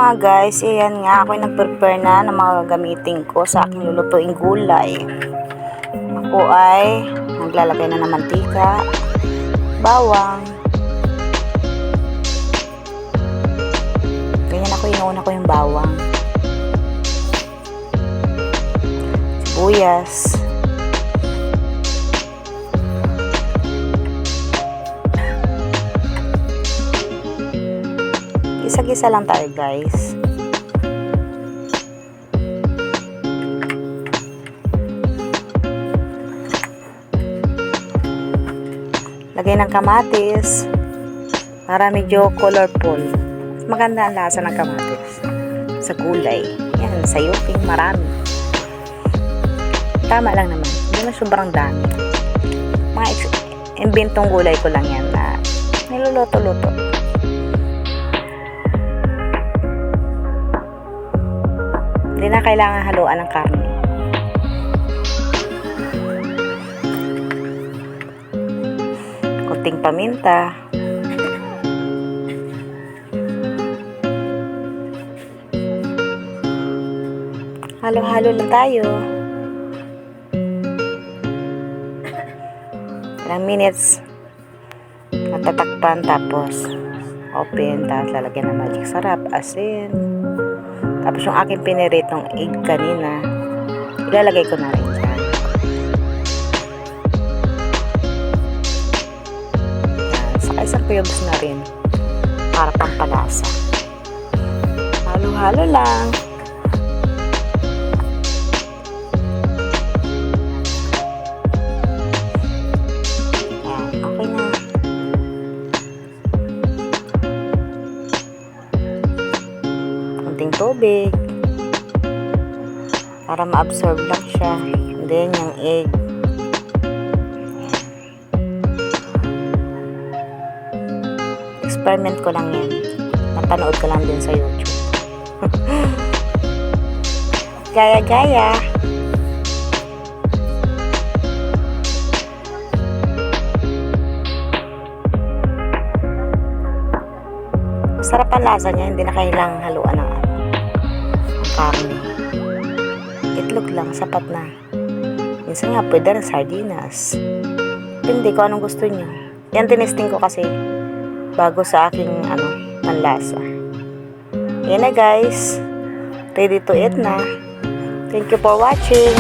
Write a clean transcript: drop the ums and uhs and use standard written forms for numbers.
mga guys, ayan nga, ako nag-prepare na ng mga gagamitin ko sa aking lulutuing gulay. Ako ay naglalagay na ng mantika, bawang. Ganyan ako, inuuna ko yung bawang. Sibuyas. Gisa-gisa lang tayo guys. Lagay ng kamatis para medyo colorful. Maganda ang lasa ng kamatis sa gulay. Yan, sa yuping marami. Tama lang naman. Hindi na sobrang dami. Mga imbentong gulay ko lang yan na niluluto-luto. Hindi na kailangan haluan ng karne. Kunting paminta. Halo-halo lang tayo. Ilang minutes. Natatakpan tapos open. Tapos lalagyan ng magic sarap, asin. Tapos yung aking piniritong egg kanina, ilalagay ko na rin dyan. Saka isang cubes na rin para pampalasa. Halo-halo lang. Yan, okay na. Kunting tubig para ma-absorb lang siya. And then yung egg. Experiment ko lang yan. Napanood ko lang din sa YouTube. Gaya-gaya. Masarap ang lasa niya. Hindi na kailangang haluan ng karne. Itlog lang, sapat na. Minsan nga, pwede rin sardinas. Hindi ko anong gusto nyo. Yan, tinesting ko kasi bago sa aking, panlasa. Yan na guys. Ready to eat na. Thank you for watching.